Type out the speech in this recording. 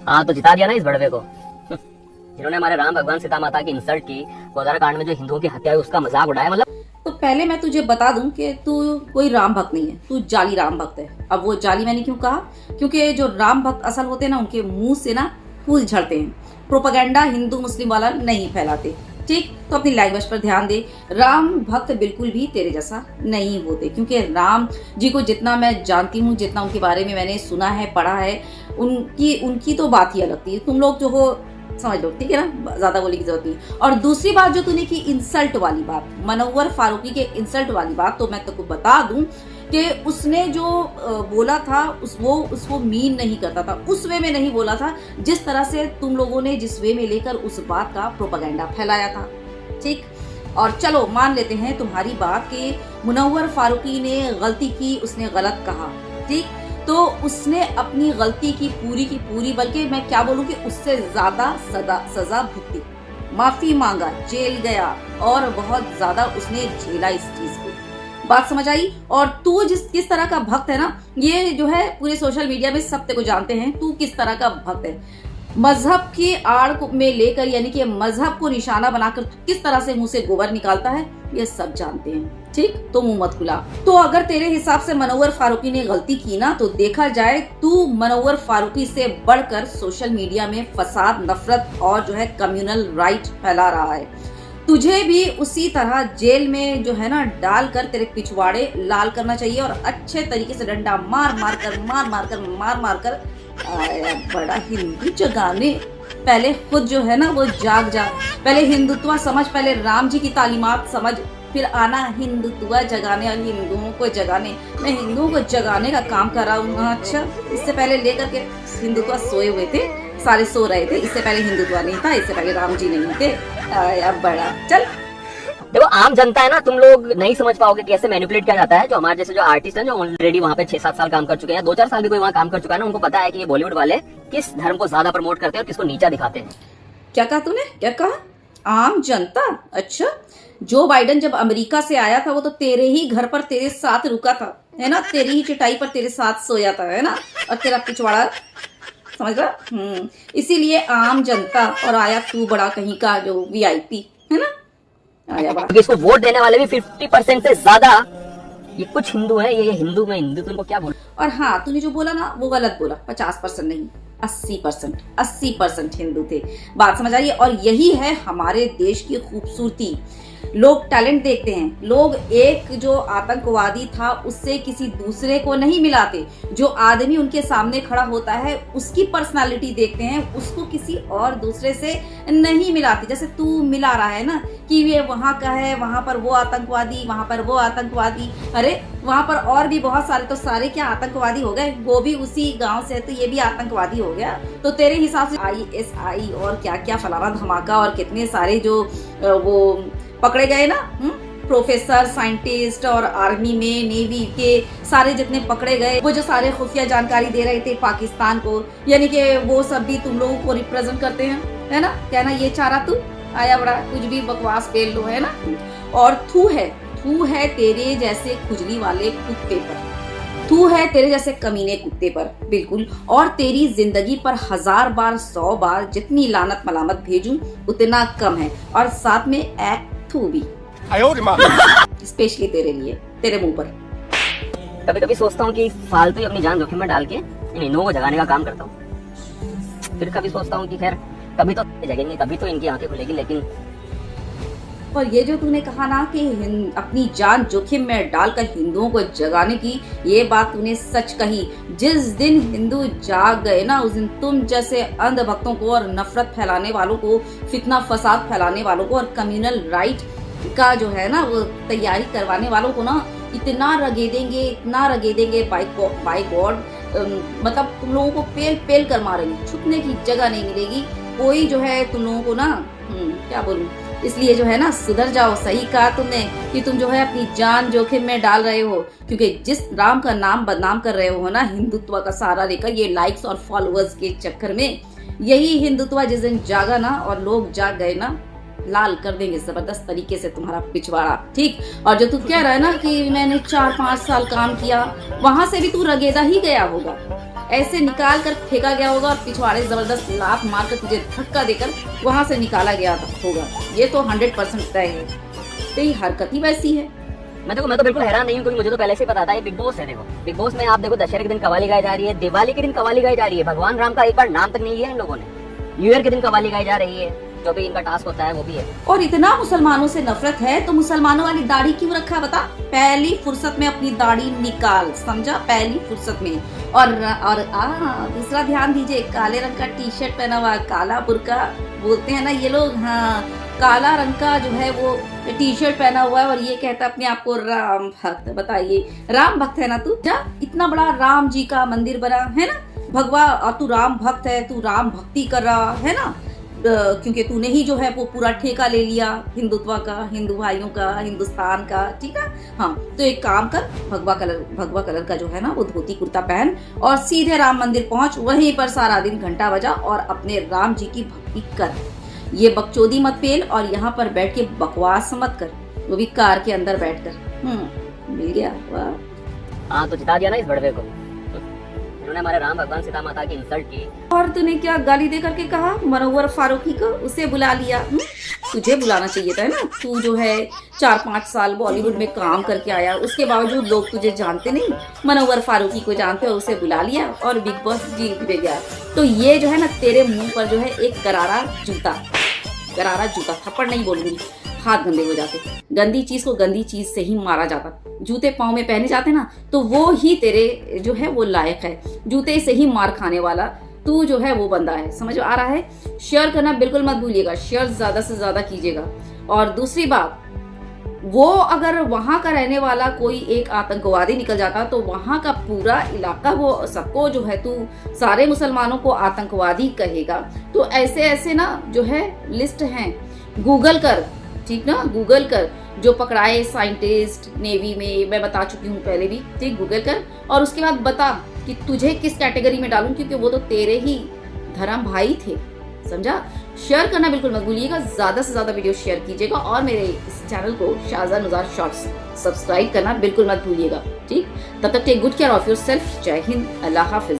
हाँ तो जिता दिया ना इस बड़वे को जिन्होंने हमारे राम भगवान सीता माता की इंसल्ट की, गोदारा कांड में जो हिंदुओं की हत्या हुई उसका मजाक उड़ाया। मतलब तो पहले मैं तुझे बता दूं कि तू कोई राम भक्त नहीं है, तू जाली राम भक्त है। अब वो जाली मैंने क्यों कहा? क्योंकि जो राम भक्त असल होते हैं ना, उनके मुंह से ना फूल झड़ते हैं। प्रोपेगेंडा हिंदू मुस्लिम वाला नहीं फैलाते, ठीक? तो अपनी लैंग्वेज पर ध्यान दे। राम भक्त बिल्कुल भी तेरे जैसा नहीं होते, क्योंकि राम जी को जितना मैं जानती हूँ, जितना उनके बारे में मैंने सुना है, पढ़ा है, उनकी तो बात ही अलग थी। तुम लोग जो हो समझ लो, ठीक है ना, ज्यादा बोलने की जरूरत नहीं। और दूसरी बात जो तूने की इंसल्ट वाली बात, मनोवर फारूकी के इंसल्ट वाली बात, तो मैं तुमको बता दूं कि उसने जो बोला था उसको मीन नहीं करता था, उस वे में नहीं बोला था जिस तरह से तुम लोगों ने जिस वे में लेकर उस बात का प्रोपेगेंडा फैलाया था, ठीक? और चलो मान लेते हैं तुम्हारी बात कि मुनव्वर फारूकी ने गलती की, उसने गलत कहा, ठीक? तो उसने अपनी गलती की पूरी, बल्कि मैं क्या बोलूं कि उससे ज्यादा सजा भुगती, माफी मांगा, जेल गया और बहुत ज्यादा उसने झेला इस चीज को। बात समझ आई? और तू किस तरह का भक्त है ना, ये जो है पूरे सोशल मीडिया में सब तेरे को जानते हैं तू किस तरह का भक्त है। मजहब की आड़ में लेकर, यानी कि मजहब को निशाना बनाकर किस तरह से मुंह से गोबर निकालता है, ये सब जानते हैं, ठीक? तो मुंह मत खुला। तो अगर तेरे हिसाब से मनोवर फारूकी ने गलती की ना, तो देखा जाए तू मनोवर फारूकी से बढ़कर सोशल मीडिया में फसाद, नफरत और जो है कम्युनल राइट फैला रहा है। तुझे भी उसी तरह जेल में जो है ना डालकर तेरे पिछवाड़े लाल करना चाहिए और अच्छे तरीके से डंडा मार मार कर आया बड़ा हिंदू जगाने। पहले खुद जो है ना वो जाग, पहले हिंदुत्व समझ, पहले राम जी की तालीमात समझ, फिर आना हिंदुत्व जगाने और हिंदुओं को जगाने। मैं हिंदुओं को जगाने का काम कर रहा हूँ। अच्छा, इससे पहले लेकर के हिंदुत्व सोए हुए थे, सारे सो रहे थे। इससे पहले हिंदुत्व नहीं था, इससे पहले राम जी नहीं थे। आया बड़ा। चल देखो, आम जनता है ना, तुम लोग नहीं समझ पाओगे कैसे मैनिपुलेट किया जाता है। जो हमारे जैसे जो आर्टिस्ट हैं, जो ऑलरेडी वहाँ पे 6-7 साल काम कर चुके हैं, 2-4 साल भी कोई वहाँ काम कर चुका है ना, उनको पता है कि ये बॉलीवुड वाले किस धर्म को ज्यादा प्रमोट करते हैं और किसको नीचा दिखाते हैं। क्या कहा तूने? क्या कहा? आम जनता? अच्छा, जो बाइडन जब अमेरिका से आया था वो तो तेरे ही घर पर तेरे साथ रुका था, है ना? तेरी ही चटाई पर तेरे साथ सोया था, है ना? और तेरा पिछवाड़ा, समझ रहा? इसीलिए आम जनता, और आया तू बड़ा कहीं का जो VIP, है ना? आया बड़ा। इसको वोट देने वाले भी 50% से ज्यादा ये कुछ हिंदू हैं। ये हिंदू में हिंदू, तुमको क्या बोल। और हाँ, तूने जो बोला ना वो गलत बोला। 50% नहीं, 80% हिंदू थे। बात समझ आई? और यही है हमारे देश की खूबसूरती। लोग टैलेंट देखते हैं, लोग एक जो आतंकवादी था उससे किसी दूसरे को नहीं मिलाते। जो आदमी उनके सामने खड़ा होता है उसकी पर्सनालिटी देखते हैं, उसको किसी और दूसरे से नहीं मिलाते। जैसे तू मिला रहा है ना कि ये वहां का है, वहां पर वो आतंकवादी, वहां पर वो आतंकवादी। अरे वहां पर और भी बहुत सारे, तो सारे क्या आतंकवादी हो गए? वो भी उसी गांव से है तो ये भी आतंकवादी हो गया। तो तेरे हिसाब से ISI और क्या क्या फलाना धमाका और कितने सारे जो वो पकड़े गए ना, प्रोफेसर, साइंटिस्ट और आर्मी में, नेवी के सारे जितने पकड़े गए, वो जो सारे खुफिया जानकारी दे रहे थे पाकिस्तान को, यानी कि वो सब भी तुम लोगों को रिप्रेजेंट करते हैं, है ना? कहना ये चाह रहा तू? आया बड़ा, कुछ भी बकवास पेल लो, है ना? और थू है तेरे जैसे खुजली वाले कुत्ते पर, तू है तेरे जैसे कमीने कुत्ते पर, बिल्कुल। और तेरी जिंदगी पर 1000 बार 100 बार जितनी लानत मलामत भेजूं उतना कम है। और साथ में एक थू भी, स्पेशली तेरे लिए, तेरे मुंह पर। कभी कभी सोचता हूँ कि फालतू ही अपनी जान जोखिम में डाल के इन हिंदुओं को जगाने का काम करता हूँ। फिर कभी सोचता हूँ कि खैर कभी तो जगेंगे, कभी तो इनकी आंखें खुलेगी। लेकिन और ये जो तूने कहा ना कि अपनी जान जोखिम में डालकर हिंदुओं को जगाने की, ये बात तूने सच कही। जिस दिन हिंदू जाग गए ना, उस दिन तुम जैसे अंधभक्तों को और नफरत फैलाने वालों को, फितना फसाद फैलाने वालों को और कम्युनल राइट का जो है ना वो तैयारी करवाने वालों को ना इतना रगेदेंगे बाय गॉड, मतलब तुम लोगों को पेल कर मारेंगे, छुपने की जगह नहीं मिलेगी। कोई जो है तुम लोगों को ना क्या बोलूं, इसलिए जो है ना सुधर जाओ। सही कहा तुमने कि तुम जो है अपनी जान जोखिम में डाल रहे हो, क्योंकि जिस राम का नाम बदनाम कर रहे हो ना हिंदुत्व का सहारा लेकर, ये लाइक्स और फॉलोअर्स के चक्कर में, यही हिंदुत्व जिस दिन जागा ना और लोग जाग गए ना, लाल कर देंगे जबरदस्त तरीके से तुम्हारा पिछवाड़ा, ठीक? और जो तू कह रहा है ना कि मैंने 4-5 साल काम किया, वहां से भी तू रगेदा ही गया होगा। ऐसे निकाल कर फेंका गया होगा और पिछवाड़े जबरदस्त लात मार कर तुझे धक्का देकर वहां से निकाला गया होगा। ये तो 100% तय है। तेरी हरकत ही वैसी है। मैं तो बिल्कुल हैरान नहीं हूँ, क्योंकि मुझे तो पहले से पता था ये बिग बॉस है। देखो बिग बॉस में आप देखो दशहरे के दिन कवाली गाई जा रही है, दिवाली के दिन कवाली गाई जा रही है, भगवान राम का एक बार नाम तक नहीं लिया इन लोगों ने। न्यू ईयर के दिन कवाली गाई जा रही है, जो भी इनका टास्क होता है वो भी है। और इतना मुसलमानों से नफरत है तो मुसलमानों वाली दाढ़ी क्यों रखा बता? पहली फुर्सत में अपनी दाढ़ी निकाल, समझा? पहली फुर्सत में। और दूसरा ध्यान दीजिए, काले रंग का टी शर्ट पहना हुआ, काला बुर्का बोलते हैं ना ये लोग, हाँ काला रंग का जो है वो टी शर्ट पहना हुआ है और ये कहता है अपने आप को राम भक्त। बताइए राम भक्त है ना तू? जा, इतना बड़ा राम जी का मंदिर बना है ना भगवा, और तू राम भक्त है, तू राम भक्ति कर रहा है ना, क्योंकि तूने ही जो है वो पूरा ठेका ले लिया हिंदुत्व का, हिंदू भाइयों का, हिंदुस्तान का। ठीक है, हाँ तो एक काम कर, भगवा कलर का जो है ना वो धोती कुर्ता पहन और सीधे राम मंदिर पहुंच, वहीं पर सारा दिन घंटा बजा और अपने राम जी की भक्ति कर। ये बकचोदी मत पेल और यहाँ पर बैठ के बकवास मत कर, वो भी कार के अंदर बैठकर। मिल गया? वाह, हाँ तो जिता दिया ना इस बड़वे को। उन्होंने हमारे राम भगवान सीता माता की इंसल्ट की। और तूने क्या गाली दे करके कहा मनोवर फारूकी को? उसे बुला लिया। तुझे बुलाना चाहिए था ना, तू जो है 4-5 साल बॉलीवुड में काम करके आया, उसके बावजूद लोग तुझे जानते नहीं, मनोवर फारूकी को जानते और उसे बुला लिया और बिग बॉस जीत भी गया। तो ये जो है ना तेरे मुंह पर जो है एक करारा जूता, थप्पड़ नहीं बोलूंगी, हाथ गंदे हो जाते। गंदी चीज को गंदी चीज से ही मारा जाता। जूते पाँव में पहने जाते ना तो वो ही तेरे जो है वो लायक है, जूते से ही मार खाने वाला तू जो है वो बंदा है। समझ आ रहा है? शेयर करना बिल्कुल मत भूलिएगा, शेयर ज्यादा से ज्यादा कीजिएगा। और दूसरी बात, वो अगर वहां का रहने वाला कोई एक आतंकवादी निकल जाता तो वहां का पूरा इलाका वो सबको जो है तू सारे मुसलमानों को आतंकवादी कहेगा। तो ऐसे ना जो है लिस्ट हैं, गूगल कर, ठीक ना, गूगल कर। जो पकड़ाए साइंटिस्ट नेवी में, मैं बता चुकी हूँ पहले भी, ठीक, गूगल कर और उसके बाद बता कि तुझे किस कैटेगरी में डालूं, क्योंकि वो तो तेरे ही धर्म भाई थे। समझा? शेयर करना बिल्कुल मत भूलिएगा, ज्यादा से ज्यादा वीडियो शेयर कीजिएगा और मेरे इस चैनल को शाहजहां नुज़ार शॉर्ट्स सब्सक्राइब करना बिल्कुल मत भूलिएगा। ठीक, तब तक take good care of yourself. जय हिंद, अल्लाह हाफिज।